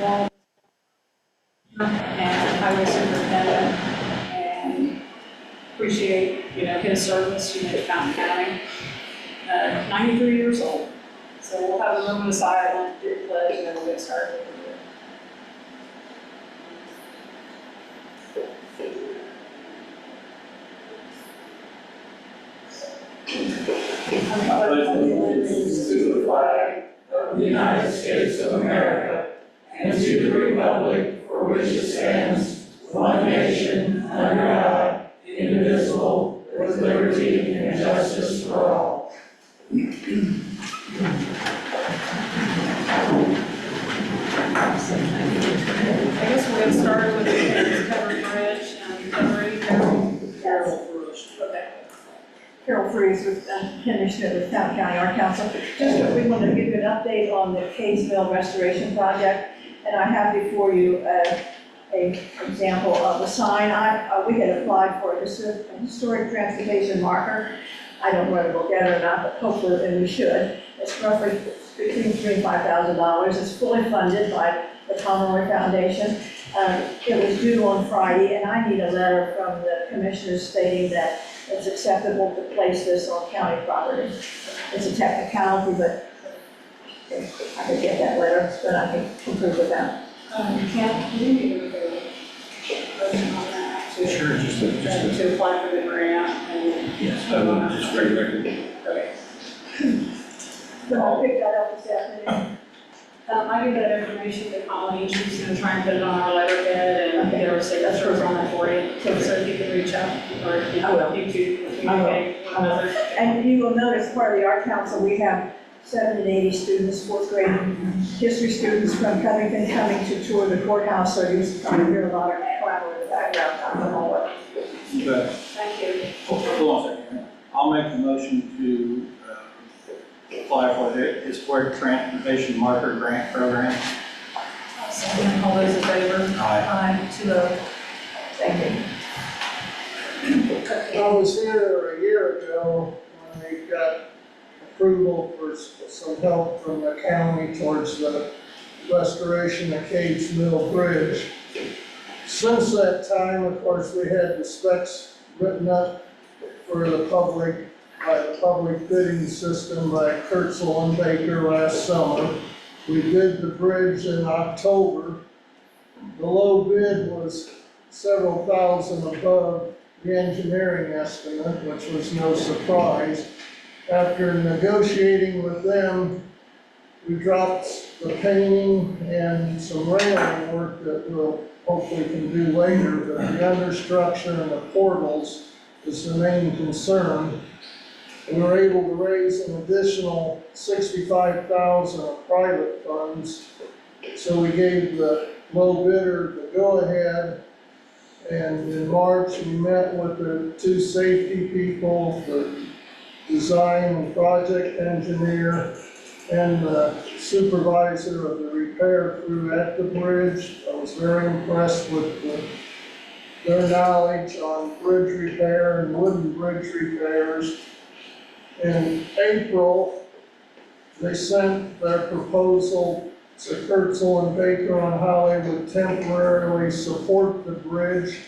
Wall and highway superintendent, and appreciate, his service, to Fountain County. 93 years old. So we'll have a moment of silence, do the pledge, and then we'll get started. I pledge allegiance to the flag of the United States of America and to the republic for which it stands, one nation, under God, indivisible, with liberty and justice for all. I guess we'll get started with the covered bridge and ready, Carol? Yes. Okay. Carol Freeze with Commissioner with Fountain County Art Council. Just we wanted to give you an update on the Case Mill Restoration Project, and I have before you a example of a sign. We had applied for a historic transportation marker. I don't know whether we'll get it or not, but hopefully, and we should. It's roughly between $3,000 and $5,000. It's fully funded by the Pomeroy Foundation. It was due on Friday, and I need a letter from the commissioners stating that it's acceptable to place this on county property. It's a technicality, but if I could get that letter, then I can approve of that. You can't, you need to make a motion on that to, Sure, to apply for the grant and. yes, I would just for the record. Okay. So I'll pick that up this afternoon. I give that information to Colleen, she's gonna try and put it on our letterhead and get our signatures on it for you. So if you can reach out, or if you I will. need to communicate with one another. And you will notice, part of the art council, we have 70 and 80 students, fourth grade history students from Covington coming to tour the courthouse, so you're trying to hear a lot of clamor in the background. I don't know what. But, Thank you. hold on a second. I'll make the motion to apply for the Historic Transportation Marker Grant Program. Second, all those in favor? Aye. 2-0. Thank you. I was here a year ago when we got approval for some help from the county towards the restoration of Cage Mill Bridge. Since that time, of course, we had the specs written up for the public, by the public bidding system by Kurtzel and Baker last summer. We did the bridge in October. The low bid was several thousand above the engineering estimate, which was no surprise. After negotiating with them, we dropped the painting and some railing work that we'll hopefully can do later, but the understructure and the portals is the main concern. We were able to raise an additional $65,000 of private funds, so we gave the low bidder the go-ahead. And in March, we met with the two safety people, the design and project engineer, and the supervisor of the repair crew at the bridge. I was very impressed with their knowledge on bridge repair and wooden bridge repairs. In April, they sent their proposal to Kurtzel and Baker on how they would temporarily support the bridge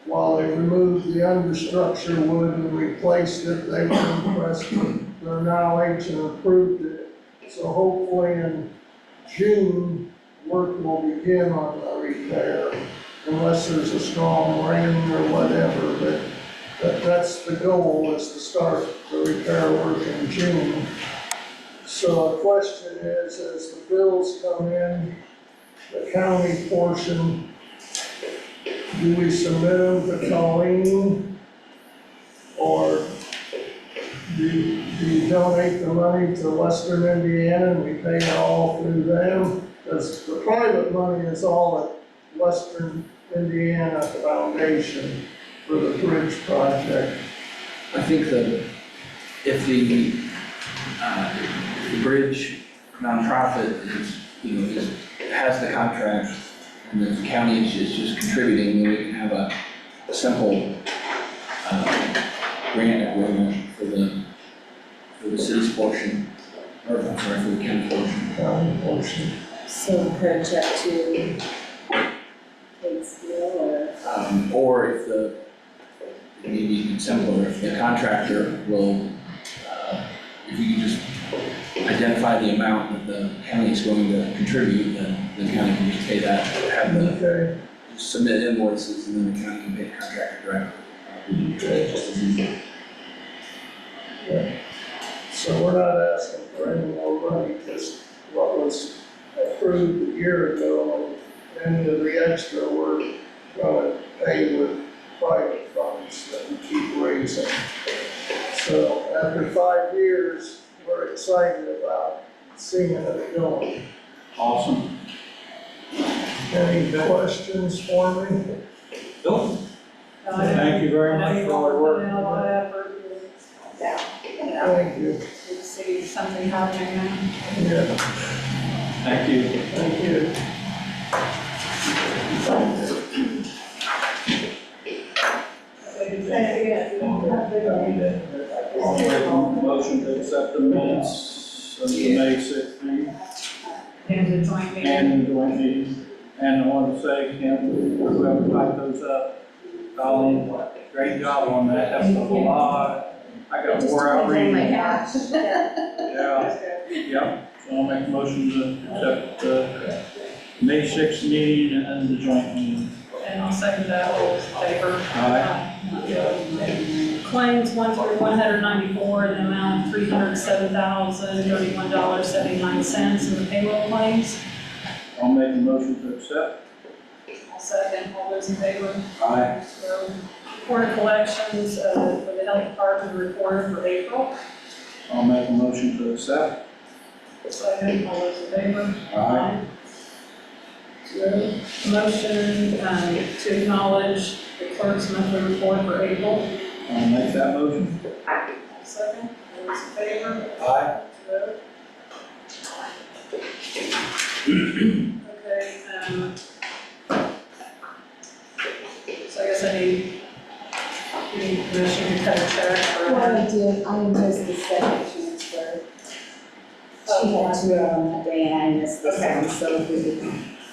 while they removed the understructure wood and replaced it. They were impressed with their knowledge and approved it. So hopefully in June, work will begin on the repair, unless there's a strong rain or whatever. But that's the goal, is to start the repair work in June. So the question is, as the bills come in, the county portion, do we submit them to Colleen? Or do you donate the money to Western Indiana and we pay it all through them? Because the private money is all at Western Indiana Foundation for the bridge project. I think that if the bridge nonprofit is, has the contract and the county is just contributing, then we can have a simple grant agreement for the city's portion, or I'm sorry, for the county portion. County portion. So per check to Catesville Or if maybe even simpler, if the contractor will, if you can just identify the amount that the county is going to contribute, then the county can just pay that, have the, Okay, submit invoices, and then the county can pay the contractor directly. Just as easy. so we're not asking for any more money, just what was approved a year ago, and any of the extra we're gonna pay with private funds that we keep raising. So after 5 years, we're excited about seeing it going. Awesome. Any questions for me? Bill? Thank you very much for all your work. A lot of effort. Yeah. Thank you. Good to see something happening now. Yeah, Thank you. thank you. I'll make a motion to accept the minutes of the May 16th And the joint meeting. and the joint meeting. And I want to say, Kim, whoever typed those up, Colleen, great job on that. That's a lot. I got wore out reading. Yeah, yep. So I'll make a motion to accept the May 6th meeting and the joint meeting. And I'll second that, all those in favor? Aye. Claims 1,194 in the amount of $307,031.79 in the payroll claims. I'll make a motion to accept. I'll second, all those in favor? Aye. So, Report collections for the health department report for April. I'll make a motion to accept. Second, all those in favor? Aye. So, motion to acknowledge the clerk's monthly report for April. I'll make that motion. Second, all those in favor? Aye. Okay, so I guess I need permission to cut a check for. Well, I did, I missed the second transfer. She had to, day and I missed this one, so if we could.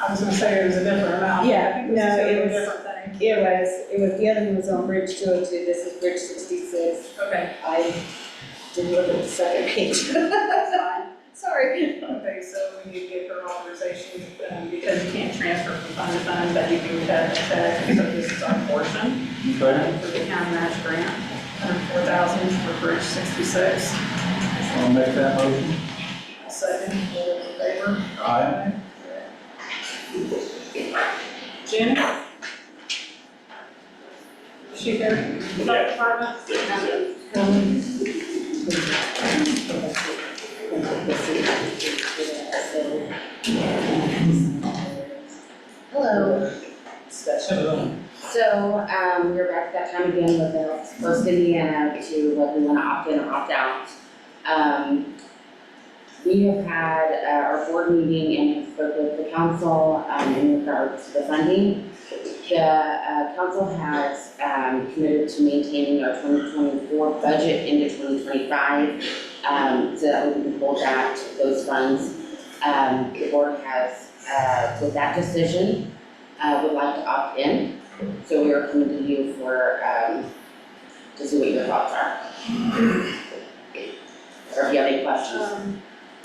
I was gonna say it was a different amount. Yeah, I think this no, is it a was- different thing. It was, the other one was on Bridge 202, this is Bridge 66. Okay, I didn't look at the second page. that's fine. Sorry. Okay, so we need to give her authorization, because you can't transfer from fund to fund, but you can cut a check, so this is our portion. Okay. For the county match grant, $104,000 for Bridge 66. I'll make that motion. Second, all those in favor? Aye. Janet? Is she here? Health department? Hello. Special. So, we're back at that time again with the First Indiana to whether we want to opt in or opt out. We have had our board meeting and have spoke with the council in regards to the funding. The council has committed to maintaining our 2024 budget into 2025 so that we can hold back those funds. The board has, with that decision, would like to opt in. So we are coming to you for, to see what your thoughts are. Or if you have any questions.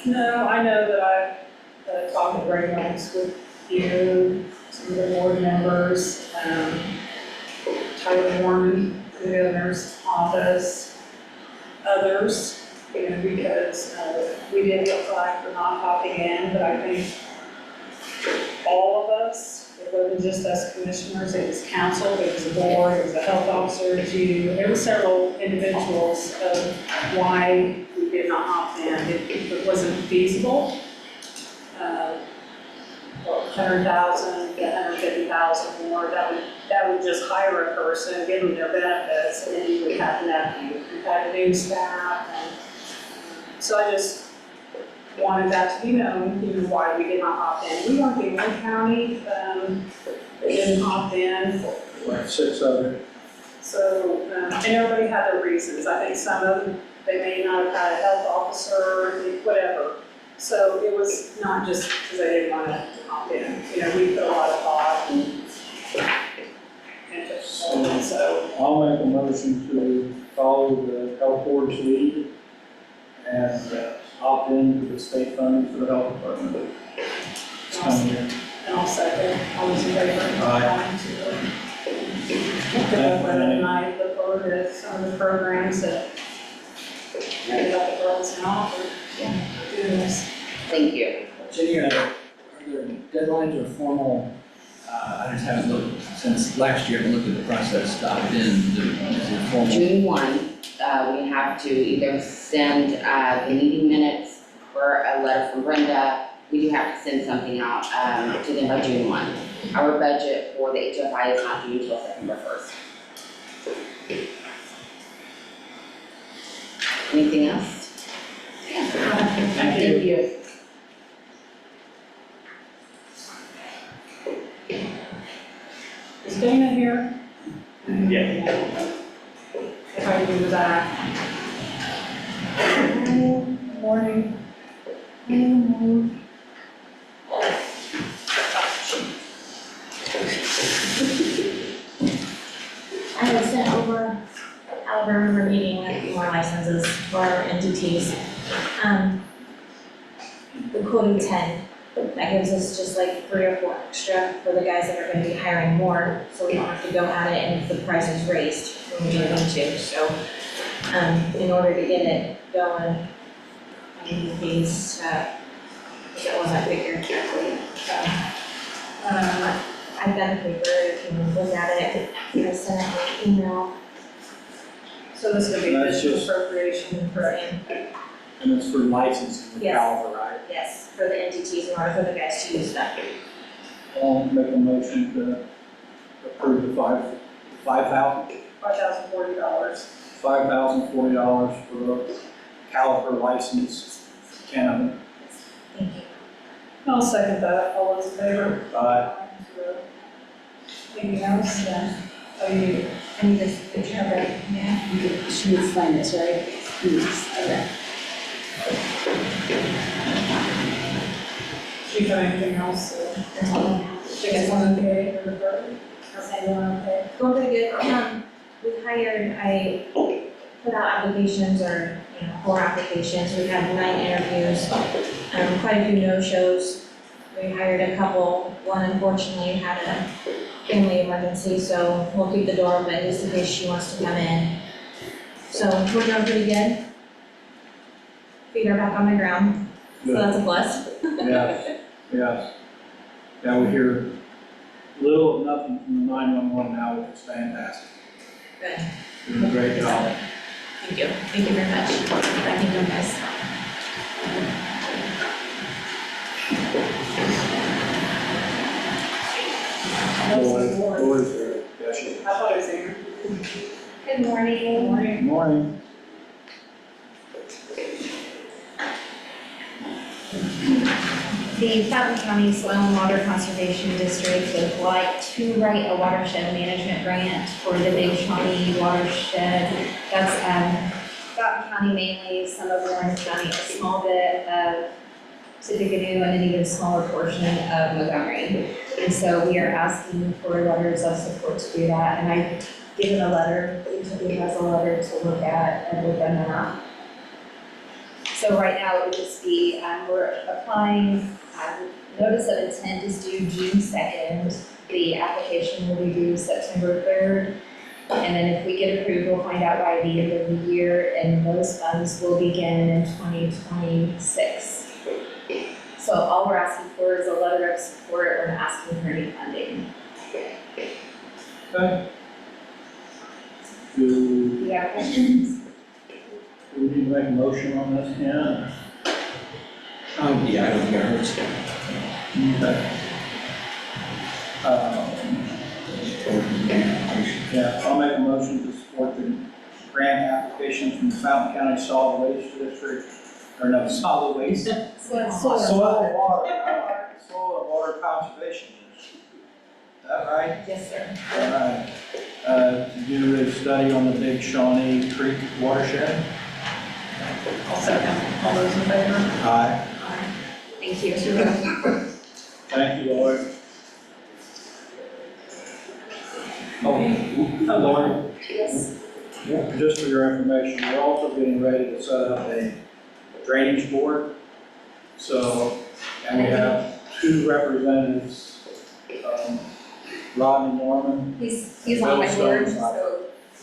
No, I know that I've talked at great lengths with you, some of the board members, Tyler Warren, the governor's office, others, because we did get flagged for not hopping in, but I think all of us, it wasn't just us commissioners, it was council, it was the board, it was the health officer, it was you, there were several individuals of why we did not opt in. It wasn't feasible. 100,000, 150,000 more, that would just hire a person, give them their benefits, and then you would have nothing. You had new staff, and so I just wanted that to be known, why we did not opt in. We weren't the only county that didn't opt in. Like 6 other. So, and everybody had their reasons. I think some of them, they may not have had a health officer, whatever. So it was not just because I didn't want to opt in, you know, we put a lot of thought and so, I'll make a motion to follow the health board's lead and opt into the state funding for the health department. It's coming here. and I'll second, all those in favor? Aye. And I look forward to some of the programs that, you know, that the girls can offer. Doing this. Thank you. Jenny, are there deadlines or formal, I just haven't looked, since last year, I haven't looked at the process to opt in, is it formal? June 1, we have to either send the meeting minutes or a letter from Brenda. We do have to send something out to them by June 1. Our budget for the HFI is not due until September 1st. Anything else? Yeah. Thank you. Is Dana here? Yeah. If I can do that. Morning. I have sent over Alabama River meeting a few more licenses for our entities. The quoted 10, that gives us just like 3 or 4 extra for the guys that are gonna be hiring more, so we don't have to go at it and the price is raised when we move into, so, in order to get it going, I need these, that wasn't figured correctly, so. I've got a paper, if you want to look at it, I sent it an email. So this would be That's additional just- appropriation, correct? And it's for licensing the Yes. caliber, right? Yes, for the entities in order for the guys to use that. I'll make a motion to approve the $5,000 $5,040. $5,040 for the caliper license, Canada. Thank you. I'll second that, all those in favor? Aye. Anything else? Yeah. Oh, you, I need this picture of it, yeah. she needs to sign this, right? Yes. Okay. Chief, anything else? That's all I have. Chicken one okay for the department? Everyone okay? Going pretty good. I put out applications or, 4 applications. We had 9 interviews, quite a few no-shows. We hired a couple. One unfortunately had a family emergency, so we'll keep the door open just in case she wants to come in. So we're doing pretty good. Feet are back on the ground, so that's a plus. Yes, yes. Yeah, we hear little or nothing from the 911 now, which is fantastic. Good. Doing a great job. Thank you. Thank you very much. Thank you, guys. Lord, yes, you- I thought it was Aaron. Good morning. Morning. Good morning. The Fountain County Soil and Water Conservation District would like to write a watershed management grant for the Big Shawnee watershed. That's Fountain County mainly, some of Warren County, a small bit of Tippecanoe, and an even smaller portion of Montgomery. And so we are asking for letters of support to do that, and I've given a letter, each of you has a letter to look at and look them up. So right now, it would just be, we're applying, notice of intent is due June 2nd. The application will be due September 3rd. And then if we get approved, we'll find out by the end of the year, and those funds will begin in 2026. So all we're asking for is a letter of support, we're not asking for any funding. Okay. Do You got questions? we need to make a motion on this, yeah? Yeah, I don't think it hurts. Okay. Yeah, I'll make a motion to support the grant application from the Fountain County Solid Waste District, or no, Solid Waste. Soil and Water, Soil and Water Conservation District. Is that right? Yes, sir. All right. To do a study on the Big Shawnee Creek watershed. I'll second, all those in favor? Aye. Aye. Thank you. Thank you, Lloyd. Oh, Lloyd, Yes. just for your information, we're also getting ready to set up a drainage board. So, and we have 2 representatives, Rodney Norman, He's on my board, so,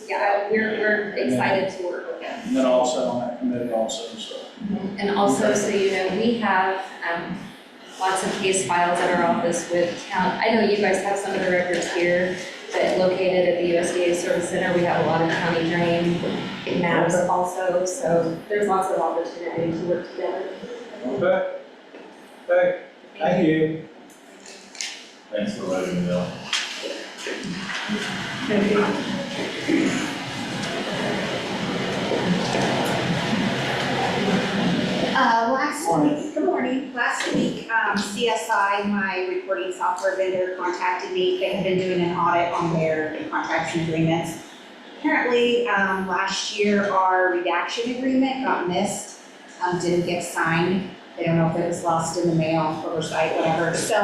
yeah, we're excited to work with him. and then also on that committee also, so. And also, so you know, we have, lots of case files at our office with I know you guys have some of the records here, but located at the USDA Service Center, we have a lot of county drain maps also, so there's lots of opportunity to work together. Okay. Okay, thank you. Thanks for letting me know. Thank you. Good morning. Last week, CSI, my reporting software vendor, contacted me. They had been doing an audit on their contracts and agreements. Apparently, last year, our redaction agreement got missed, didn't get signed. They don't know if it was lost in the mail, oversight, whatever. So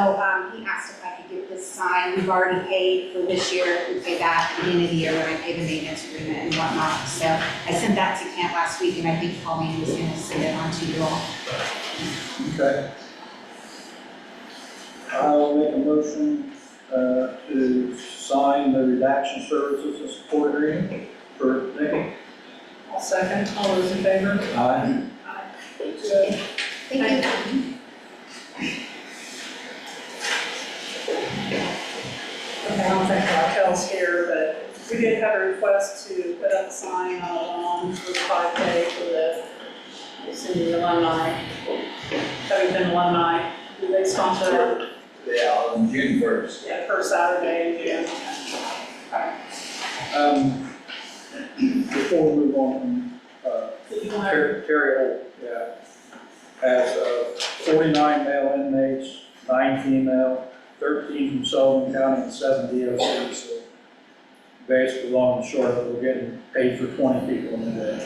he asked if I could get this signed. We've already paid for this year. We paid that at the beginning of the year when I paid the maintenance agreement and whatnot. So I sent that to Kent last week, and I think Colleen was going to send it on to you all. Okay. I'll make a motion to sign the redaction services and support agreement for Nikki. I'll second. All those in favor? Aye. Good. Thank you. Okay, I don't think Raquel's here, but we did have a request to put up a sign on a lawn for the 5K for the senior alumni, Covington alumni. Do they sponsor that? Yeah, on June 1st. Yeah, first Saturday in June. Okay. Before we move on from, Did you want to? Terry Holt, yeah. Has 49 male inmates, 9 female, 13 from Sullivan County and 7 DOC. So basically, long and short, of it, we're getting paid for 20 people in the day.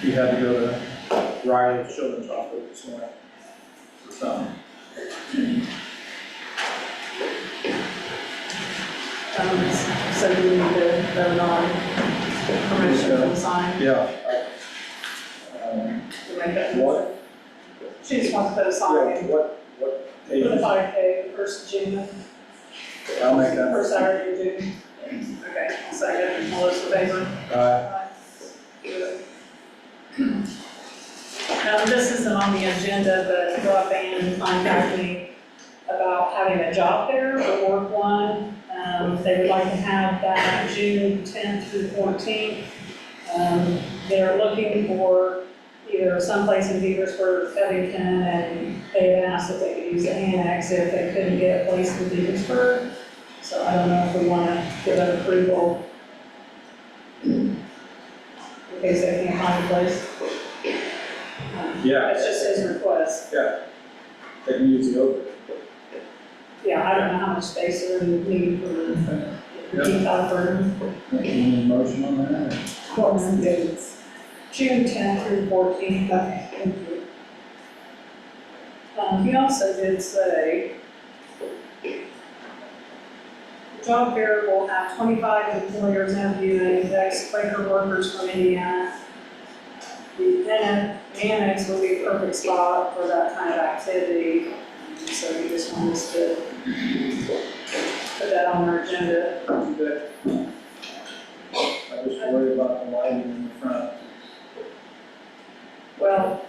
You had to go to Riley Children's Hospital this morning for something. So do we need to vote on permission to sign? Yeah. To make that What? motion? She just wants to put a Yeah, sign what for the page? 5K, the first of June, I'll make that. first Saturday in June. Okay, I'll second. All those in favor? Good. This isn't on the agenda, but Broadband contacted me about having a job fair for Ward 1. They would like to have that June 10th through 14th. They're looking for either someplace in Petersburg, Covington, and they had asked if they could use the annex if they couldn't get a place in Petersburg. So I don't know if we want to give an approval in case they can't find a place. Yeah. That's just his request. Yeah. They can use the open. Yeah, I don't know how much space they're needing for keep out room. Any motion on that? What was the dates? June 10th through 14th. Okay, thank you. He also did say the job fair will have 25 employers interviewing ex-Quaker workers from Indiana. The annex would be a perfect spot for that kind of activity. So we just want us to put that on our agenda. Okay. I just worry about the lighting in the front. Well,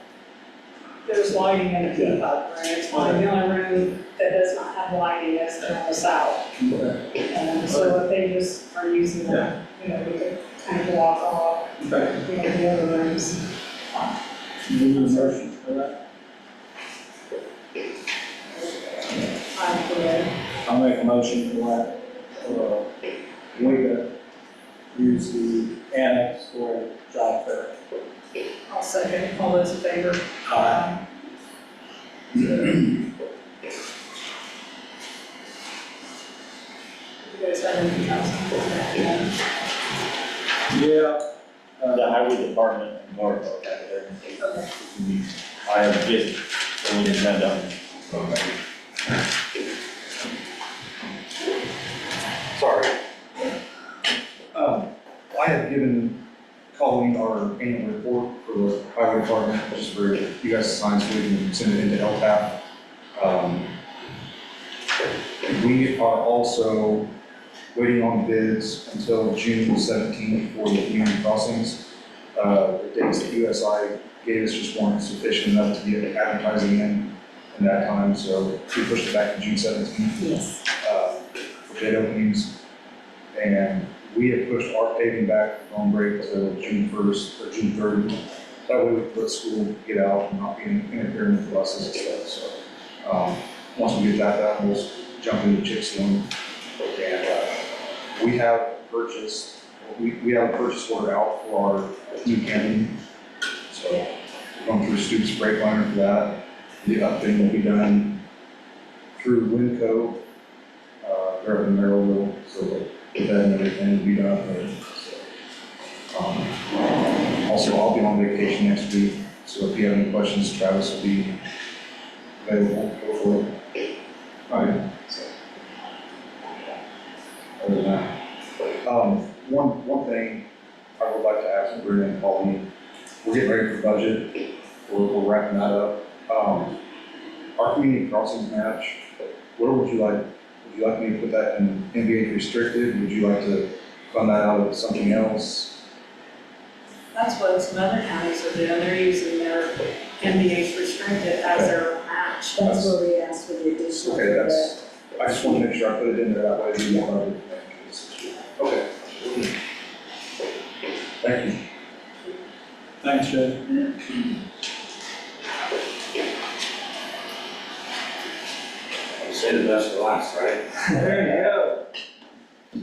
there's lighting in the teapot room. It's probably the only room that does not have lighting is on the south. So if they just are using that, you know, we could kind of block off, Okay. you know, the other rooms. You need a motion for that? I'm good. I'll make a motion for that. We could use the annex for a job fair. I'll second. All those in favor? Aye. You guys have anything else? Yeah. The highway department and Norfolk, Okay. busy, so we didn't have that. Sorry. I have given Colleen our annual report for the highway department, just for you guys to sign so we can send it into LTAP. We are also waiting on bids until June 17th for the community crossings. The dates that USI gave us just weren't sufficient enough to get advertising in that time, so we pushed it back to June 17th. Yes. For bid openings. And we have pushed our paving back on break to June 1st or June 30th. That way we can let school get out and not be interfering with buses and stuff, so. Once we get that done, we'll jump into chip sealing. And, we have purchased, we have a purchase order out for our new camping. So we're going through Stoops brake liner for that. The upfitting will be done through Winco, they're up in Merrillville, so the bed and everything will be done up there. So, also, I'll be on vacation next week, so if you have any questions, Travis will be available for it. All right. So, other than that, one thing I would like to ask Brenda and Pauline, we're getting ready for budget, we're wrapping that up. Our community crossings match, where would you like me to put that in NVH restricted? Would you like to fund that out of something else? That's what some other counties are doing, they're using their MBH restricted as their match. That's where we asked for the additional. Okay, I just want to make sure I put it in there, that way you won't have it. Okay. Thank you. Thanks, Jay. Say the best for last, right? There you go.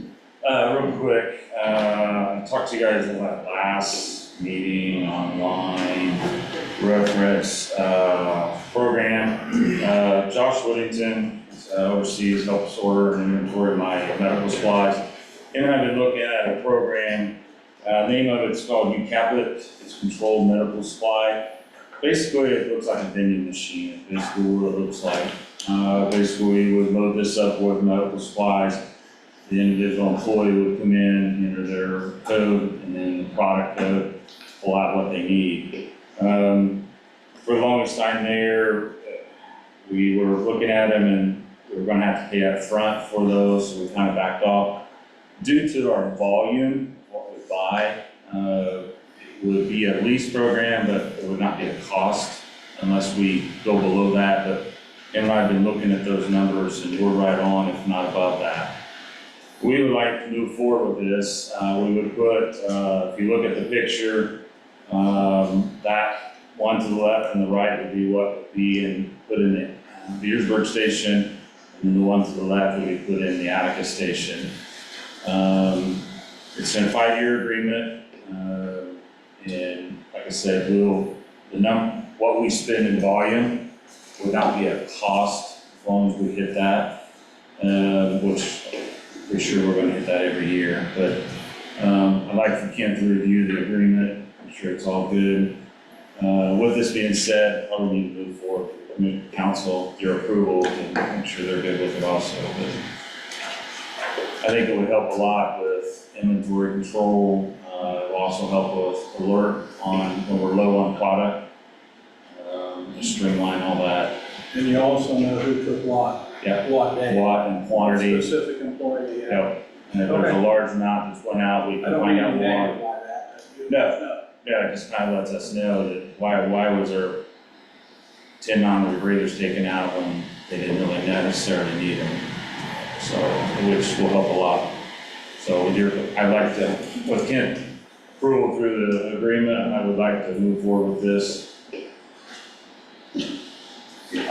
Real quick, I talked to you guys in that last meeting online, reference, program. Josh Whittington oversees, helps order and inventory my medical supplies. Him and I have been looking at a program, name of it's called UCAPIT, it's Controlled Medical Supply. Basically, it looks like a vending machine, basically what it looks like. Basically, we would load this up with medical supplies. The individual employee would come in, enter their code, and then the product code, pull out what they need. For the longest time there, we were looking at them and we were gonna have to pay up front for those, so we kind of backed off. Due to our volume, what we buy, it would be a lease program, but it would not be a cost unless we go below that. But Em and I have been looking at those numbers and we're right on, if not above that. We would like to move forward with this. We would put, if you look at the picture, that one to the left and the right would be what would be put in the Beersburg station, and then the one to the left would be put in the Attica station. It's in a 5-year agreement, and like I said, what we spend in volume would not be a cost as long as we hit that, which we're sure we're gonna hit that every year. But I'd like for Ken to review the agreement, I'm sure it's all good. With this being said, I would need to move forward with council, your approval, and make sure they're good with it also. But I think it would help a lot with inventory control. It will also help with alert on when we're low on product, streamline all that. And you also know who took what? Yeah. What day? What and quantity. Specific employee, yeah. Yep. And if there's a large amount that's went out, we I can don't find need out to why. name why that. That's good. No. Yeah, it just kind of lets us know that why was there 10 non-rebreathers taken out when they didn't really necessarily need them. So, which will help a lot. So I'd like to, with Kent approval through the agreement, I would like to move forward with this.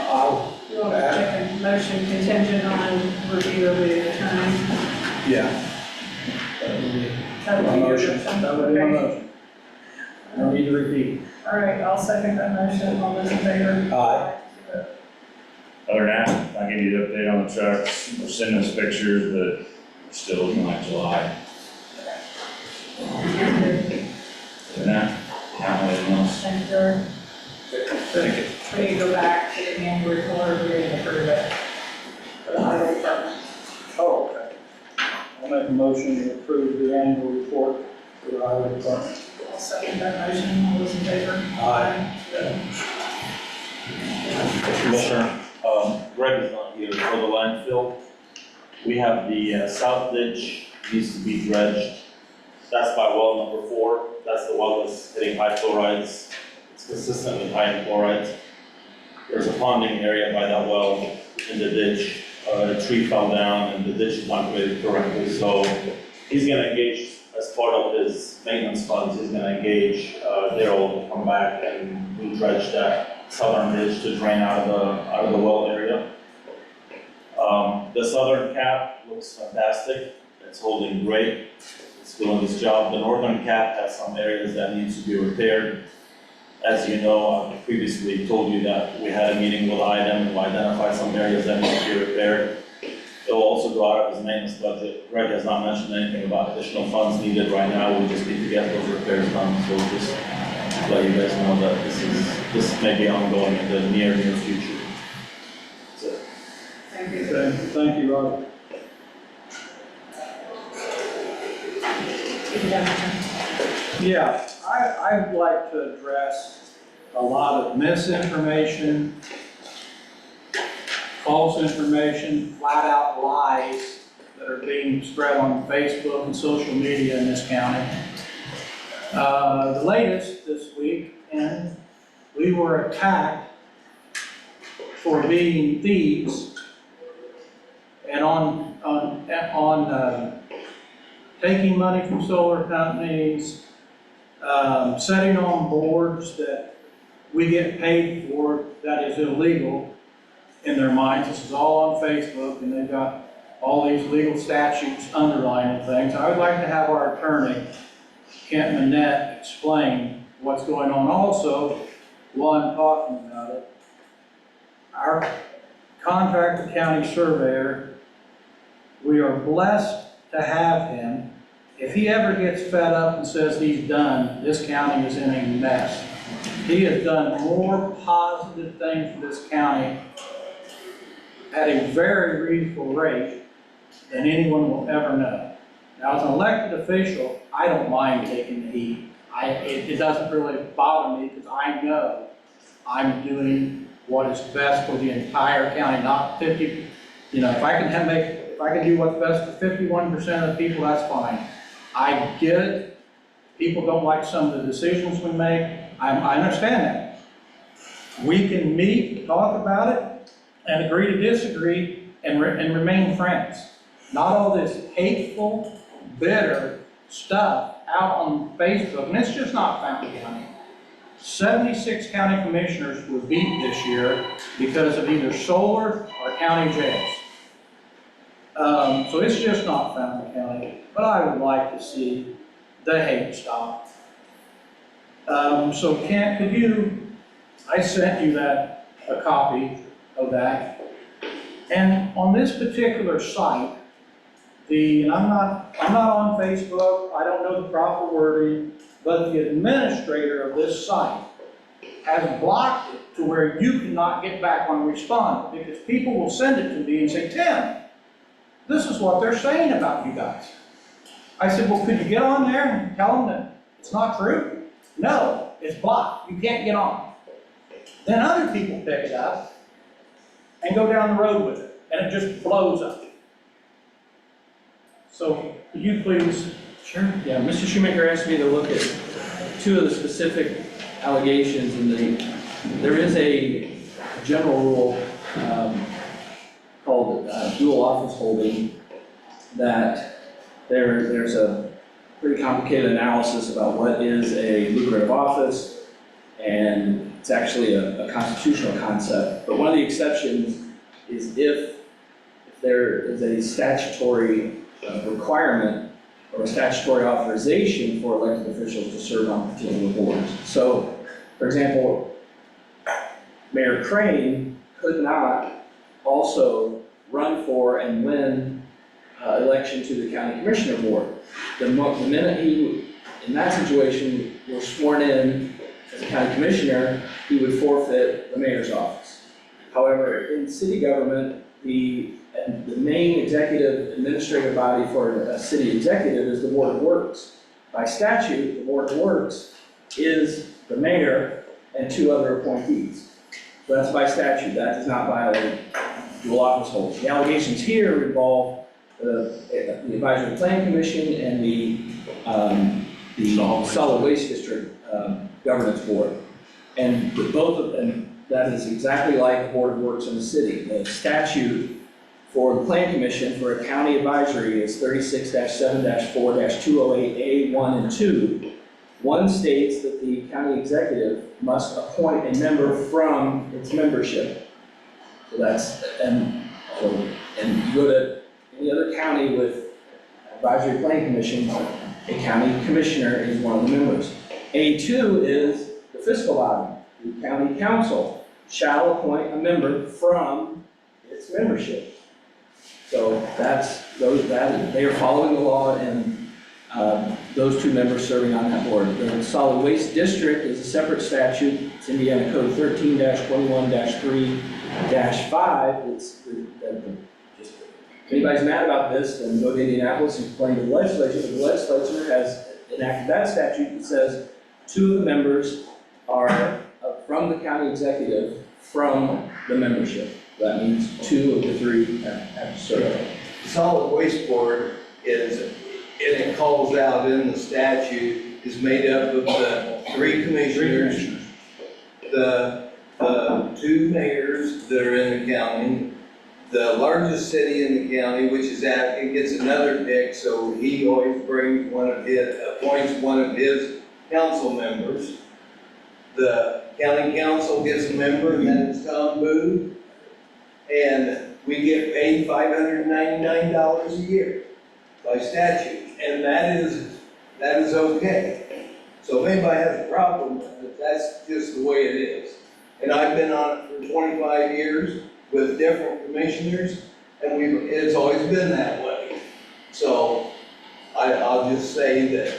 I'll, You want to make a motion contingent on review of the attorney? yeah. That would be That would my be your motion. That would be my Okay. motion. No need to repeat. All right, I'll second that motion. All those in favor? Aye. Other than that, I'll give you the update on the trucks. We're sending us pictures, but we're still looking like July. Other than that, not anything else. Thank you. Thank you. we need to go back to the annual report and approve it for the highway department. Oh, okay. I'll make a motion to approve the annual report for the highway department. I'll second that motion, all those in favor? Aye. Commissioner, Greg is not here for the landfill. We have the south ditch needs to be dredged. That's by well number 4. That's the well that's hitting high chlorides. It's consistent with high chlorides. There's a ponding area by that well in the ditch. A tree fell down and the ditch is not graded correctly, so he's gonna engage, as part of his maintenance funds, he's gonna engage Daryl to come back and re-dredge that southern ditch to drain out of the well area. The southern cap looks fantastic. It's holding great. It's doing its job. The northern cap has some areas that need to be repaired. As you know, I previously told you that we had a meeting with IDEM to identify some areas that need to be repaired. It will also go out of his maintenance budget. Greg has not mentioned anything about additional funds needed right now. We just need to get those repairs done. So just let you guys know that this may be ongoing in the near future. That's it. Thank you. Okay, thank you, Robert. Yeah, I'd like to address a lot of misinformation, false information, flat out lies that are being spread on Facebook and social media in this county. The latest this week, and we were attacked for being thieves and on taking money from solar companies, setting on boards that we get paid for that is illegal in their minds. This is all on Facebook, and they've got all these legal statutes underlining things. I would like to have our attorney, Kent Manette, explain what's going on. Also, while I'm talking about it, our contractor county surveyor, we are blessed to have him. If he ever gets fed up and says he's done, this county is in a mess. He has done more positive things for this county at a very reasonable rate than anyone will ever know. Now, as an elected official, I don't mind taking the heat. It doesn't really bother me because I know I'm doing what is best for the entire county, not 50, if I can do what's best for 51% of the people, that's fine. I get it. People don't like some of the decisions we make. I understand that. We can meet, talk about it, and agree to disagree and remain friends. Not all this hateful, bitter stuff out on Facebook, and it's just not Fountain County. 76 county commissioners were beat this year because of either solar or county jails. So it's just not Fountain County, but I would like to see the hate stop. So Kent, I sent you a copy of that. And on this particular site, and I'm not on Facebook, I don't know the proper wording, but the administrator of this site has blocked it to where you cannot get back on respond, because people will send it to me and say, Tim, this is what they're saying about you guys. I said, well, could you get on there and tell them that it's not true? No, it's blocked. You can't get on. Then other people pick it up and go down the road with it, and it just blows up. So, could you please? Sure. Yeah, Mr. Shoemaker asked me to look at two of the specific allegations, and there is a general rule called dual office holding, that there's a pretty complicated analysis about what is a lucrative office, and it's actually a constitutional concept. But one of the exceptions is if there is a statutory requirement or a statutory authorization for elected officials to serve on particular boards. So, for example, Mayor Crane could not also run for and win election to the county commissioner board. The minute he, in that situation, was sworn in as a county commissioner, he would forfeit the mayor's office. However, in city government, the main executive administrative body for a city executive is the Board of Works. By statute, the Board of Works is the mayor and 2 other appointees. So that's by statute, that does not violate dual office holders. The allegations here involve the Advisory Plan Commission and the Solid Waste District Governance Board. And both of them, that is exactly like the Board of Works in the city. The statute for the Plan Commission for a county advisory is 36-7-4-208A1 and 2. One states that the county executive must appoint a member from its membership. So that's, and you go to any other county with advisory plan commission, a county commissioner is one of the members. A2 is the fiscal body. The county council shall appoint a member from its membership. So they are following the law, and those 2 members serving on that board. The Solid Waste District is a separate statute. It's Indiana Code 13-21-3-5. If anybody's mad about this, then go to Indianapolis and complain to the legislature. But the legislature has enacted that statute that says 2 of the members are from the county executive from the membership. That means 2 of the 3 have to serve. Solid Waste Board is, and it calls out in the statute, is made up of the 3 commissioners, the 2 mayors that are in the county, the largest city in the county, which is it gets another pick, so he always brings appoints one of his council members. The county council gets a member, and then it's Tom Booth. And we get paid $599 a year by statute, and that is okay. So if anybody has a problem with it, that's just the way it is. And I've been on it for 25 years with different commissioners, and it's always been that way. So I'll just say that,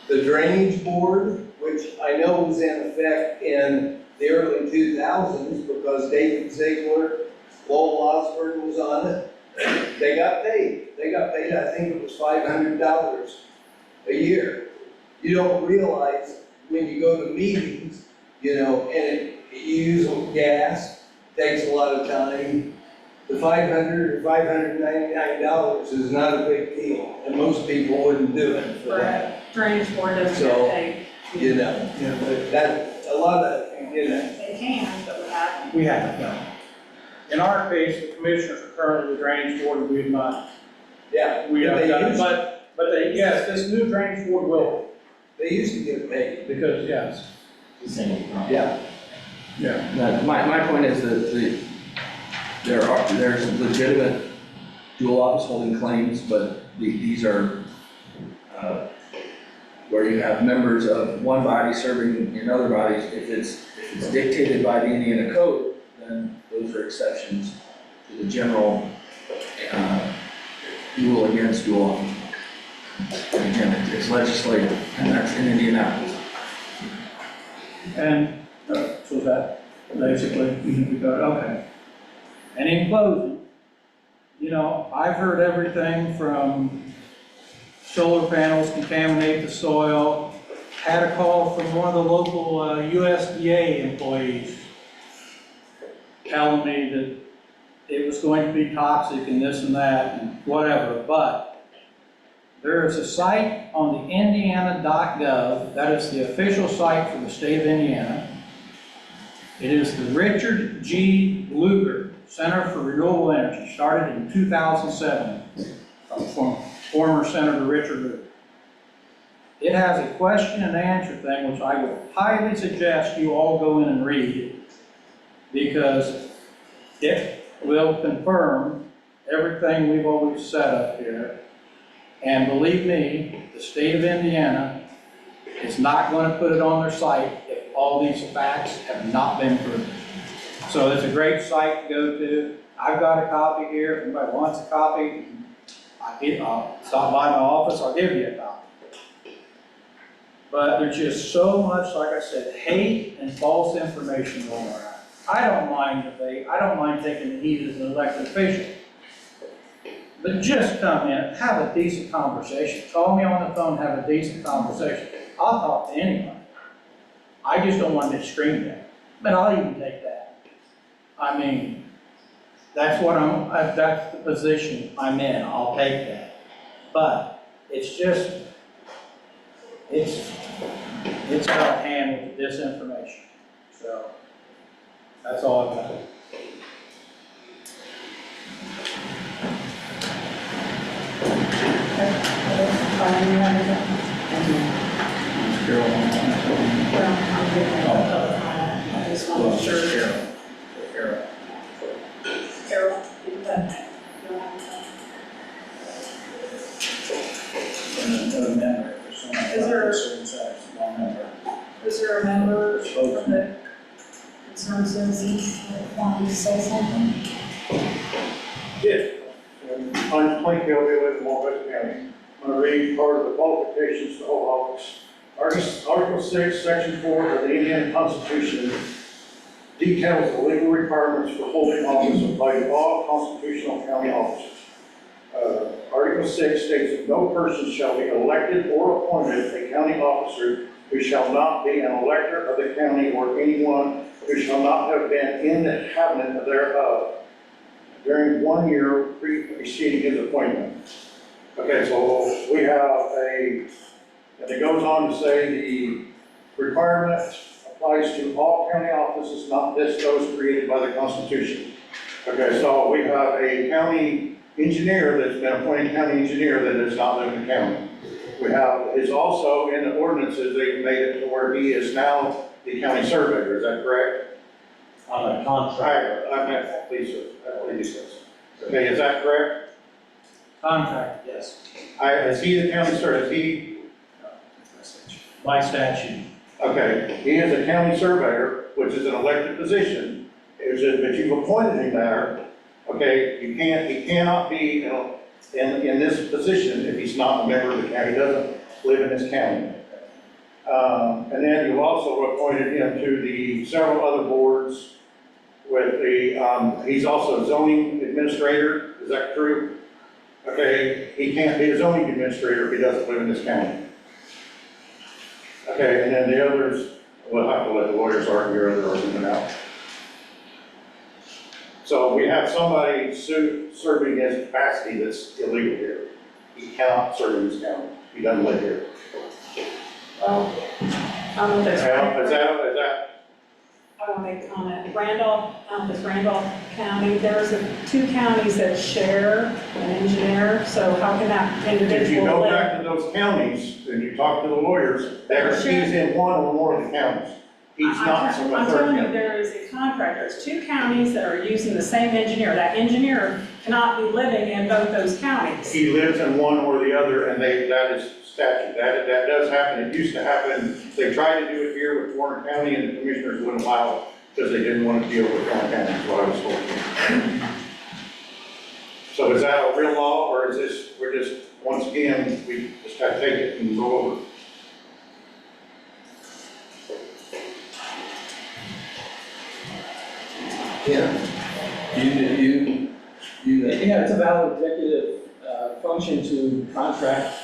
the Drainage Board, which I know was in effect in the early 2000s because David Ziegler, Lowell Osborne was on it, they got paid. They got paid, I think it was $500 a year. You don't realize when you go to meetings, and you use gas, takes a lot of time. The $500 or $599 is not a big deal, and most people wouldn't do it for that. Drainage board doesn't So, get paid. That, a lot of, They can, but we haven't. We haven't, no. In our case, the commissioners are currently the drainage board, and we have not, yeah. we have they done it, used- but they, yes, this new drainage board will, They used to get paid. because, yes. Yeah. Yeah. My point is that there's legitimate dual office holding claims, but these are where you have members of one body serving in other bodies. If it's dictated by the Indiana Code, then those are exceptions to the general rule against dual office. Again, it's legislative, and that's in Indianapolis. And, so that basically, we got, okay. And in closing, I've heard everything from solar panels contaminate the soil, had a call from one of the local USDA employees telling me that it was going to be toxic and this and that and whatever, but there is a site on the indiana.gov, that is the official site for the state of Indiana. It is the Richard G. Lugar Center for Renewable Energy, started in 2007, from former Senator Richard Lugar. It has a question and answer thing, which I would highly suggest you all go in and read, because it will confirm everything we've always said up here. And believe me, the state of Indiana is not going to put it on their site if all these facts have not been proven. So it's a great site to go to. I've got a copy here. If anybody wants a copy, I'll stop by my office, I'll give you a copy. But there's just so much, like I said, hate and false information going around. I don't mind debate, I don't mind taking the heat as an elected official. But just come in, have a decent conversation. Call me on the phone, have a decent conversation. I'll talk to anyone. I just don't want to scream at. But I'll even take that. I mean, that's what that's the position I'm in, I'll take that. But it's just, it's out of hand with the disinformation. So, that's all I've got. I just want to make sure. Carol. Carol, is there a member from the concerned citizens that wanted to say something? Yes. I'm Plank Hill, I live in West County. I'm going to read part of the qualifications to hold office. Article 6, Section 4 of the Indiana Constitution details the legal requirements for holding office applied to all constitutional county officers. Article 6 states that no person shall be elected or appointed a county officer who shall not be an elector of the county or anyone who shall not have been in the cabinet thereof during 1 year preceding his appointment. Okay, so we have and it goes on to say the requirement applies to all county offices, not just those created by the Constitution. Okay, so we have a county engineer that's been appointed county engineer that does not live in the county. We have, is also in the ordinances, they've made it to where he is now the county surveyor, is that correct? On a contract. I meant, please, sir, please, sir. Okay, is that correct? Contract, yes, Is he the county surveyor, is he? by statute. Okay, he is a county surveyor, which is an elected position, but you've appointed him there. Okay, he cannot be, in this position if he's not a member of the county, he doesn't live in this county. And then you've also appointed him to the several other boards with he's also a zoning administrator, is that true? Okay, he can't be a zoning administrator if he doesn't live in this county. Okay, and then the others, we'll have to let the lawyers argue or they're arguing out. So we have somebody serving his capacity that's illegal here. He cannot serve in this county. He doesn't live here. Well, I don't know if that's. Is that? I want to make a comment. Randolph, it's Randolph County, there's two counties that share an engineer, so how can that individual? If you go live? back to those counties and you talk to the lawyers, he's in one or more of the counties. He's not from a I'm third telling you, county. there is a contract, there's two counties that are using the same engineer. That engineer cannot be living in both those counties. He lives in one or the other, and that is statute. That does happen. It used to happen. They tried to do it here with Warren County, and the commissioners wouldn't allow it because they didn't want to deal with Warren County, is what I was told. So is that a real law, or is this, we're just, once again, we just got to take it and go over? Yeah, it's a valid executive function to contract.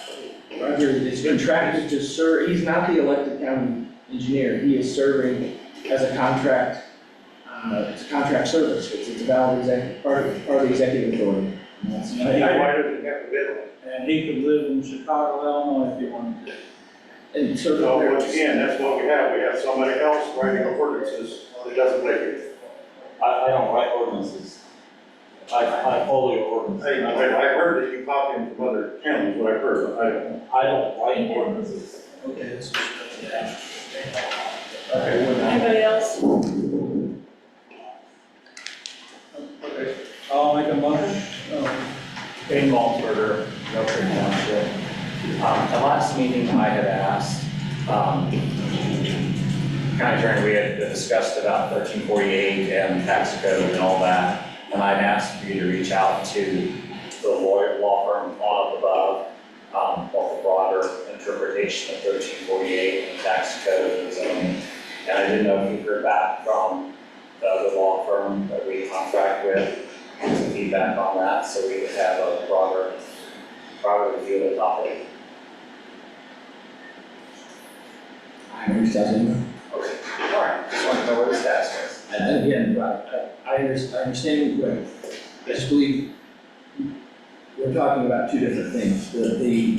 Right here, it's contracted to serve, he's not the elected county engineer, he is serving as a contract, it's a contract service, it's a valid part of the executive authority. And that's- Why does it have to be? And he could live in Chicago, Illinois if he wanted to. And so, So once again, that's what we have. We have somebody else writing ordinances that doesn't live here. I don't write ordinances. I follow your ordinances. I heard that you copied them from other counties, what I heard, but I don't know. I don't write ordinances. Okay, that's. Anybody else? Okay, I'll make a motion. Dane Maltsberger, Mill Creek Township. At last meeting, I had asked, county attorney, we had discussed about 1348 and tax code and all that. And I'd asked for you to reach out to the law firm on above, both Broader and interpretation of 1348 and tax code and zoning. And I didn't know if you heard back from the other law firm that we contract with, some feedback on that, so we could have a broader review of the topic. I understand. Okay, all right, just want to know where the status was. And again, I understand, I just believe we're talking about two different things. The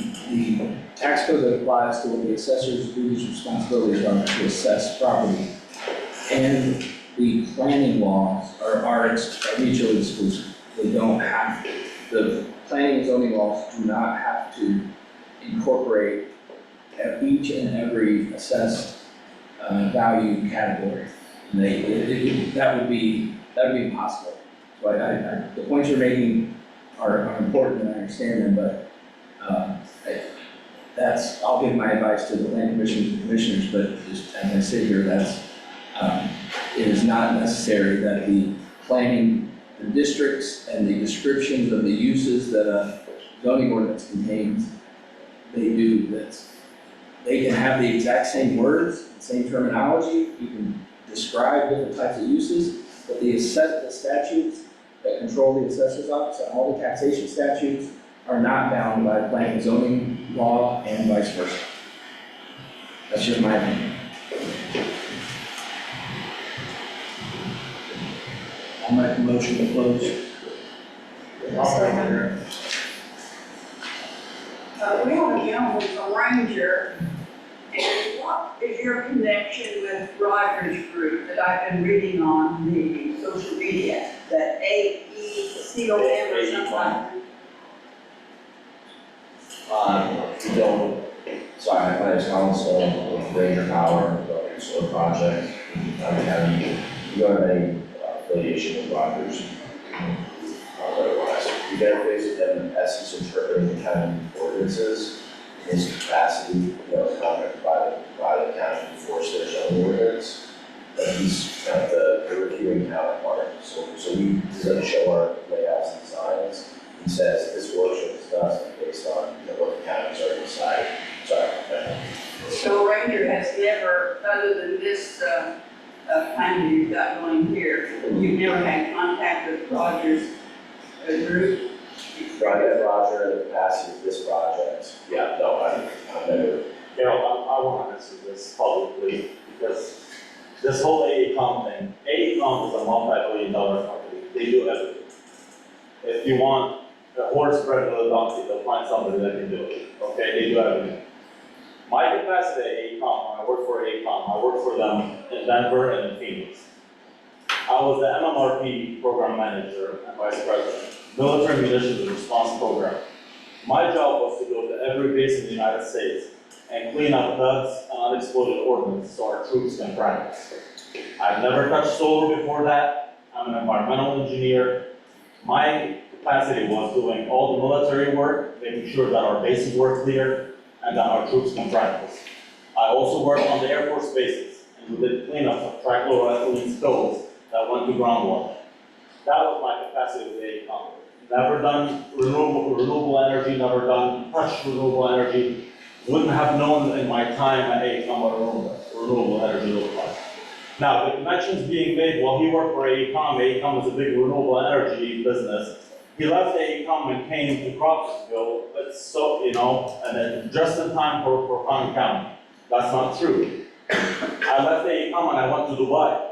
tax code that applies to what the assessor's duties and responsibilities are to assess property, and the planning laws are mutually exclusive. They don't have, the planning and zoning laws do not have to incorporate each and every assessed value category. And that would be impossible. So the points you're making are important and I understand them, but I'll give my advice to the land commission and commissioners, but just as I sit here, it is not necessary that the planning, the districts and the descriptions of the uses that a zoning ordinance contains, they can have the exact same words, same terminology, you can describe different types of uses, but the statutes that control the assessor's office and all the taxation statutes are not bound by planning and zoning law and vice versa. That's just my opinion. I'll make a motion to close. We have a gentleman from Ranger, and what is your connection with Rogers Group that I've been reading on the social media, that AECOM or something? We don't, sorry, my name is Colin Stone with Ranger Power, the solar project. We have a affiliation with Rogers. We interface with them in essence interpreting the county ordinances in his capacity, contracted by the county to enforce their zoning ordinance. But he's kind of the reviewing counterpart. So we doesn't show our layouts and designs. He says this workshop is done based on what the county's already decided. Sorry. So Ranger has never, other than this plan you've got going here, you've never had contact with Rogers Group? Project Roger, the capacity of this project. Yeah, no, I've never. I want to answer this publicly because this whole AECOM thing, AECOM is a multi-billion-dollar company. They do everything. If you want a horse bred with a donkey, they'll find somebody that can do it. Okay, they do everything. My capacity at AECOM, when I worked for AECOM, I worked for them in Denver and in Phoenix. I was the MMRP program manager and vice president, military munitions response program. My job was to go to every base in the United States and clean up ducts and unexploded ordnance so our troops can practice. I've never touched solar before that. I'm an environmental engineer. My capacity was doing all the military work, making sure that our bases were clear and that our troops can practice. I also worked on the Air Force bases and we did cleanups of trichloroethylene spills that went to groundwater. That was my capacity with AECOM. Never done renewable energy, never touched renewable energy. Wouldn't have known in my time at AECOM what renewable energy looked like. Now, the connections being made while he worked for AECOM was a big renewable energy business. He left AECOM and came to Crawfordsville, and then just in time for Conn County. That's not true. I left AECOM and I went to Dubai.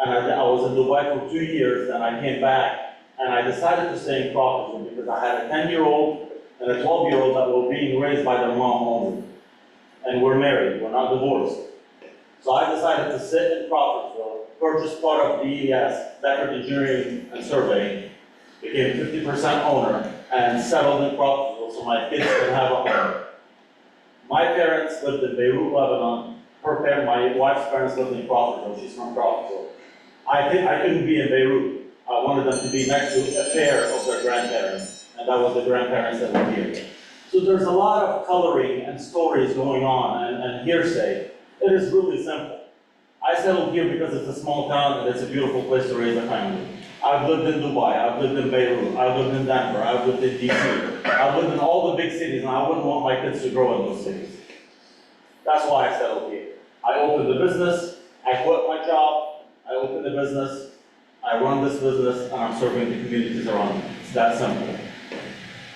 And I was in Dubai for 2 years, and I came back, and I decided to stay in Crawfordsville because I had a 10-year-old and a 12-year-old that were being raised by their mom only. And we're married, we're not divorced. So I decided to sit in Crawfordsville, purchase part of DES, Deckard Engineering and Surveying, became 50% owner, and settled in Crawfordsville so my kids could have a home. My parents lived in Beirut, Lebanon. My wife's parents lived in Crawfordsville, she's from Crawfordsville. I couldn't be in Beirut. I wanted them to be next to a pair of their grandparents, and that was the grandparents that were here. So there's a lot of coloring and stories going on and hearsay. It is really simple. I settled here because it's a small town and it's a beautiful place to raise a family. I've lived in Dubai, I've lived in Beirut, I've lived in Denver, I've lived in DC. I've lived in all the big cities, and I wouldn't want my kids to grow in those cities. That's why I settled here. I opened the business, I quit my job, I opened the business, I run this business, and I'm serving the communities around me. It's that simple.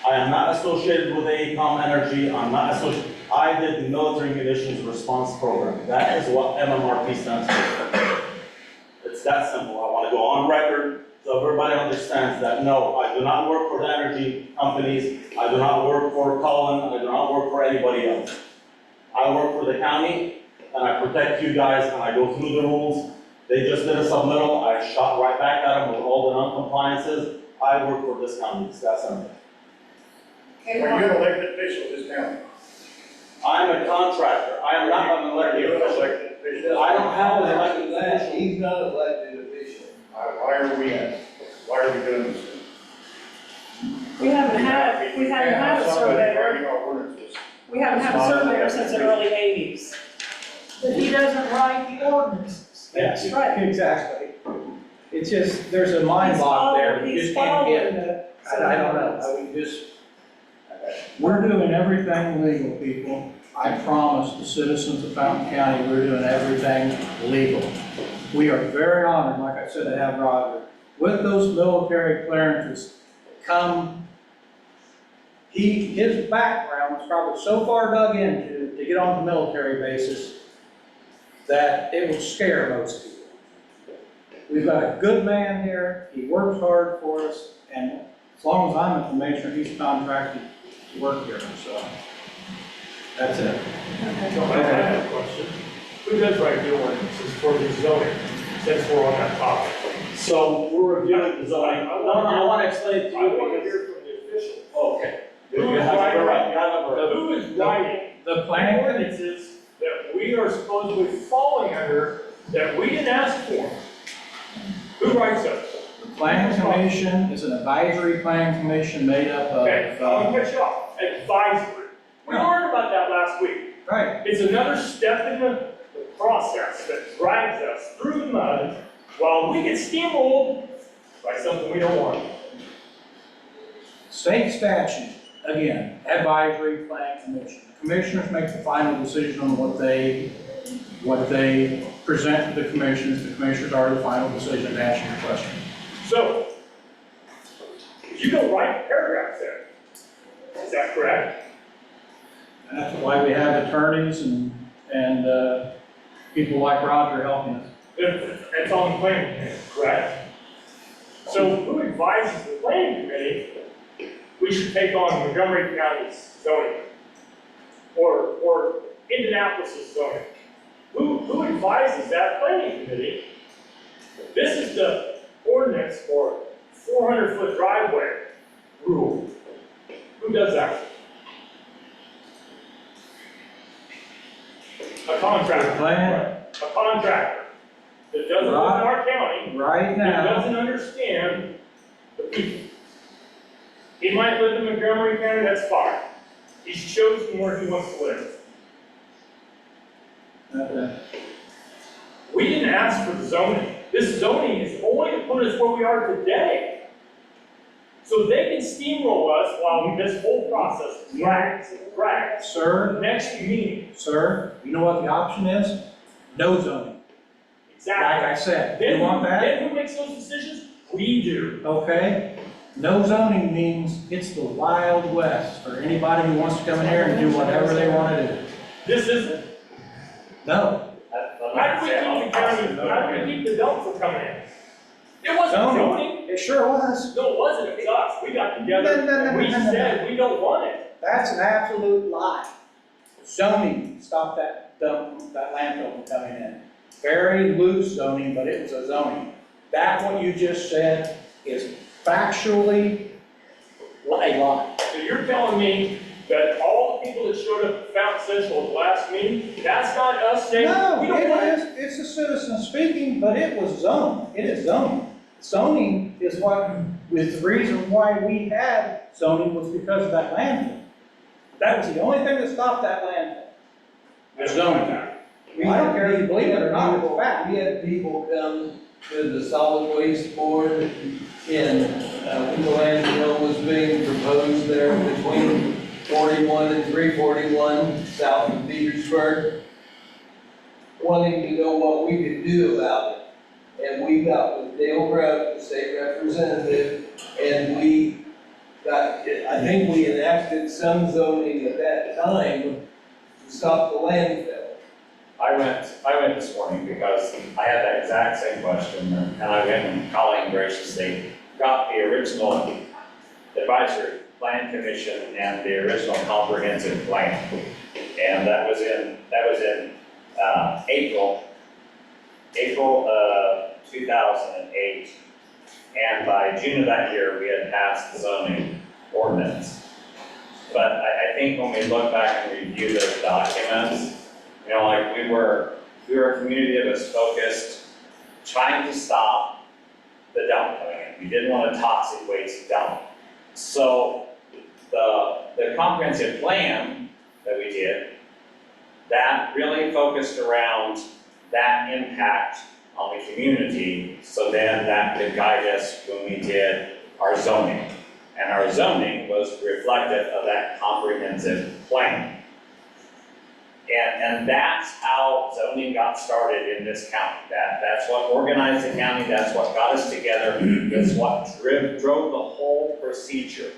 I am not associated with AECOM Energy, I did the Military Munitions Response Program. That is what MMRP stands for. It's that simple. I want to go on record so everybody understands that, no, I do not work for the energy companies, I do not work for Cullen, I do not work for anybody else. I work for the county, and I protect you guys, and I go through the rules. They just did a submittal, I shot right back at them with all the non-compliances. I work for this county, it's that simple. Are you an elected official in this county? I'm a contractor, I am not an elected You're an official. elected official. I don't have an elected official. He's not elected official. Why are we doing this? We haven't had a surveyor, Writing our ordinances. we haven't had a surveyor since the early 80s. But he doesn't write the ordinances. Yes, Right. exactly. It's just, there's a mind lock there, you just can't get it. I don't know, we just. We're doing everything legal, people. I promise the citizens of Fountain County, we're doing everything legal. We are very honored, like I said, to have Roger. With those military clearances come, his background was probably so far dug into to get on the military basis that it would scare most people. We've got a good man here, he works hard for us, and as long as I'm a commissioner, he's contracted to work here, so that's it. So I have a question. Who does write the ordinances for the zoning, since we're on that topic? So we're reviewing the zoning. I want to explain it to I you want to because. hear from the official. Okay. Who You is have writing, it right, you have it right. who is writing The the planning, ordinances that we are supposedly falling under, that we didn't ask for? Who writes those? the planning commission is an advisory planning commission made up of, Okay, I'll cut you off. Advisory. We learned about that last week. right, It's another step in the process that drags us through the mud while we get steamrolled by something we don't want. state statute, again, advisory planning commission. The commissioners make the final decision on what they present to the commissioners. The commissioners are the final decision to answer your question. So, you don't write paragraphs there. Is that correct? And that's why we have attorneys and people like Roger helping us. It's on the planning committee, correct? So who advises the planning committee we should take on Montgomery County's zoning? Or Indianapolis' zoning? Who advises that planning committee? This is the ordinance for 400-foot driveway rule. Who does that? A contractor. Plan. A contractor that doesn't live in our county, Right that now, doesn't understand the people. He might live in Montgomery County, that's fine. He's chosen where he wants to live. We didn't ask for the zoning. This zoning is only to put us where we are today. So they can steamroll us while this whole process drags and drags. sir, Next meeting. sir, you know what the option is? No zoning. Exactly. Like I said, Then, you want that? then who makes those decisions? We do. Okay, no zoning means it's the Wild West for anybody who wants to come in here and do whatever they want to do. This isn't. No, How do we keep the county, how do we keep the dump from coming in? It wasn't zoning. it sure was. No, it wasn't. It was us. We got together and we said we don't want it. That's an absolute lie. Zoning stopped that landfill from coming in. Very loose zoning, but it was a zoning. That what you just said is factually a lie. So you're telling me that all the people that showed up at Fountain Central at the last meeting, that's not us saying No, we don't want it? it's a citizen speaking, but it was zoned. It is zoning. Zoning is the reason why we had zoning was because of that landfill. That was the only thing that stopped that landfill. I don't Zoning. want that. I don't care if you believe it or not, it's a fact. We had people come to the solid waste board in, when the landfill was being proposed there between 41 and 341 south of Petersburg, wanting to know what we could do about it. And we got with Dale Grubb, the state representative, and we got, I think we enacted some zoning at that time to stop the landfill. I went this morning because I had that exact same question, and I went and Colleen graciously got the original advisory plan commission and the original comprehensive plan. And that was in April of 2008. And by June of that year, we had passed the zoning ordinance. But I think when we look back and review those documents, you know, like we were a community that was focused, trying to stop the dump coming in. We didn't want a toxic waste dump. So the comprehensive plan that we did, that really focused around that impact on the community, so then that could guide us when we did our zoning. And our zoning was reflective of that comprehensive plan. And that's how zoning got started in this county. That's what organized the county, that's what got us together, that's what drove the whole procedure.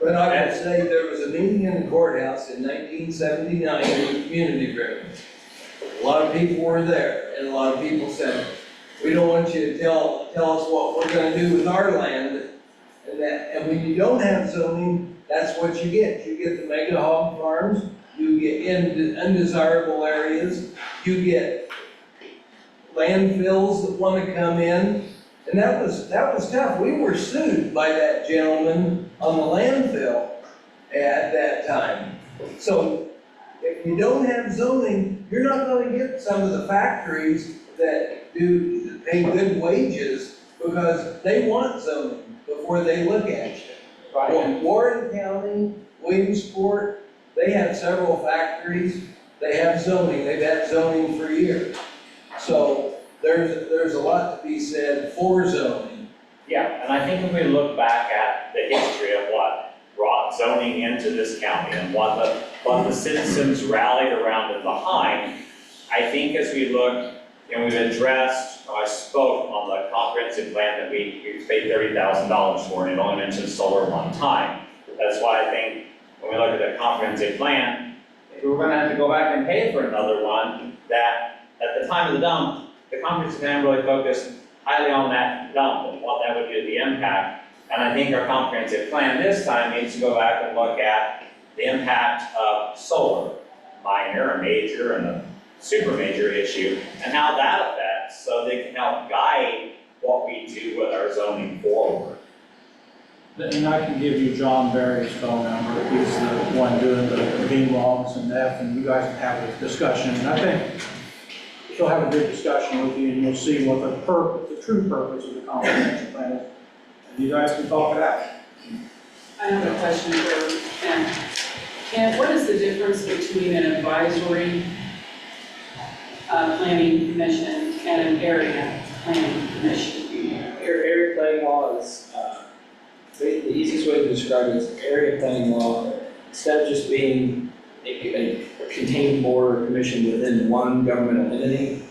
But I would say there was a meeting in the courthouse in 1979 in the community room. A lot of people were there, and a lot of people said, we don't want you to tell us what we're gonna do with our land. And when you don't have zoning, that's what you get. You get the mega hog farms, you get undesirable areas, you get landfills that wanna come in. And that was tough. We were sued by that gentleman on the landfill at that time. So if you don't have zoning, you're not gonna get some of the factories that pay good wages because they want zoning before they look at you. Right. Warren County, Williamsport, they have several factories, they have zoning, they've had zoning for years. So there's a lot to be said for zoning. Yeah, and I think when we look back at the history of what brought zoning into this county and what the citizens rallied around and behind, I think as we look, and we've addressed, I spoke on the comprehensive plan that we paid $30,000 for, and it only mentions solar one time. That's why I think when we look at the comprehensive plan, maybe we're gonna have to go back and pay for another one that at the time of the dump, the comprehensive plan really focused highly on that dump and what that would do to the impact. And I think our comprehensive plan this time needs to go back and look at the impact of solar, minor, a major, and a super major issue, and how that affects, so they can help guide what we do with our zoning forward. And I can give you John Berry's phone number. He's the one doing the beam logs and that, and you guys can have a discussion. And I think he'll have a good discussion with you, and you'll see what the true purpose of the comprehensive plan is. And you guys can talk it out. I have a question for Ken. Ken, what is the difference between an advisory planning commission and an area planning commission? Area planning law is, the easiest way to describe it is area planning law, instead of just being a contained board or commission within one governmental entity,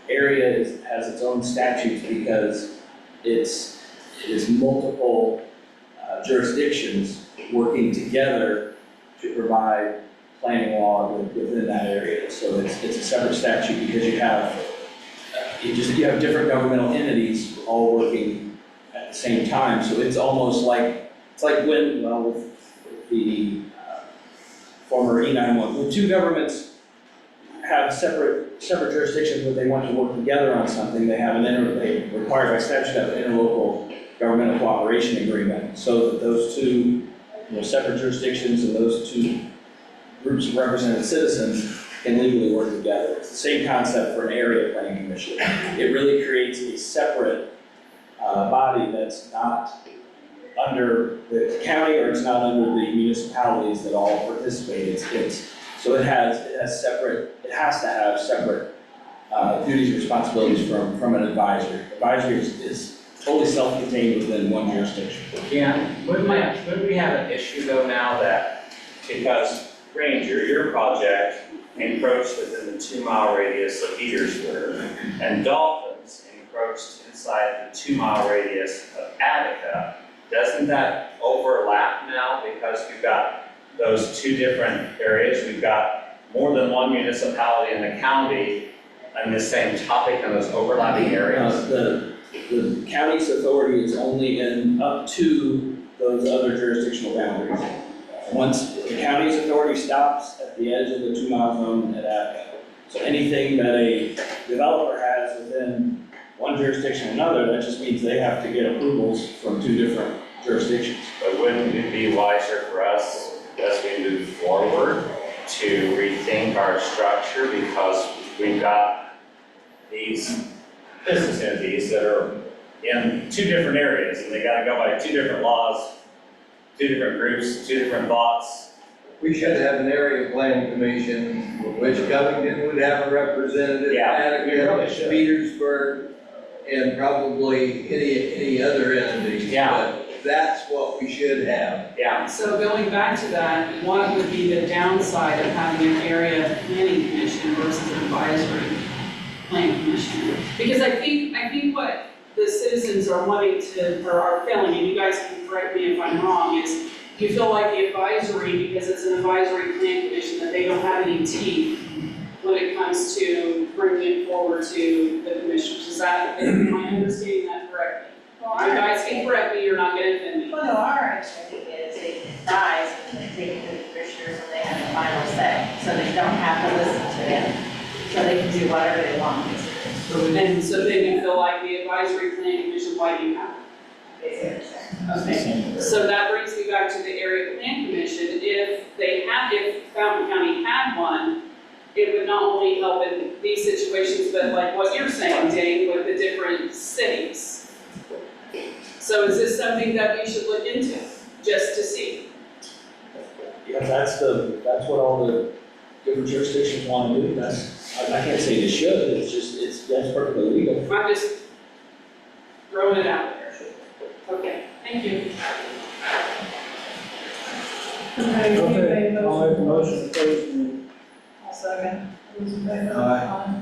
area has its own statutes because it is multiple jurisdictions working together to provide planning law within that area. So it's a separate statute because you have different governmental entities all working at the same time. So it's almost like, with the former E911, when two governments have separate jurisdictions where they want to work together on something, they required by statute have an interlocal governmental cooperation agreement, so that those two, separate jurisdictions and those two groups of represented citizens can legally work together. It's the same concept for an area planning commission. It really creates a separate body that's not under the county, or it's not under the municipalities that all participate. So it has to have separate duties and responsibilities from an advisor. Advisory is totally self-contained within one jurisdiction. Yeah, would we have an issue though now that, because Ranger, your project encroached within the 2-mile radius of Petersburg, and Dolphins encroached inside the 2-mile radius of Attica, doesn't that overlap now because we've got those two different areas? We've got more than one municipality in the county on the same topic in those overlapping areas? The county's authority is only in up to those other jurisdictional boundaries. Once the county's authority stops at the edge of the 2-mile zone at Attica. So anything that a developer has within one jurisdiction or another, that just means they have to get approvals from 2 different jurisdictions. But wouldn't it be wiser for us as we move forward to rethink our structure because we've got these business entities that are in 2 different areas and they gotta go by 2 different laws, 2 different groups, 2 different thoughts? We should have an area planning commission, which Covington would have a representative, Yeah, we really Attica, should. Petersburg, and probably any other entities. Yeah. But that's what we should have. Yeah. So going back to that, what would be the downside of having an area planning commission versus an advisory planning commission? Because I think what the citizens are wanting to, or are feeling, and you guys can correct me if I'm wrong, is you feel like the advisory, because it's an advisory plan commission, that they don't have any teeth when it comes to bringing it forward to the commissioners. Is that, am I understanding that correctly? You guys can correct me, you're not gonna offend me. Well, no, our understanding is they can advise and then take it to the commissioners and they have the final say. So they don't have to listen to them. So they can do whatever they want. And so then you feel like the advisory planning commission, why do you have it? Okay, so that brings me back to the area plan commission. If Fountain County had one, it would not only help in these situations, but like what you're saying, Dave, with the different cities. So is this something that we should look into, just to see? Yeah, that's what all the different jurisdictions want to do. I can't say they should, that's perfectly legal. I'm just throwing it out there. Okay, thank you. Okay, I'll make a motion to close the meeting. I'll second. Aye.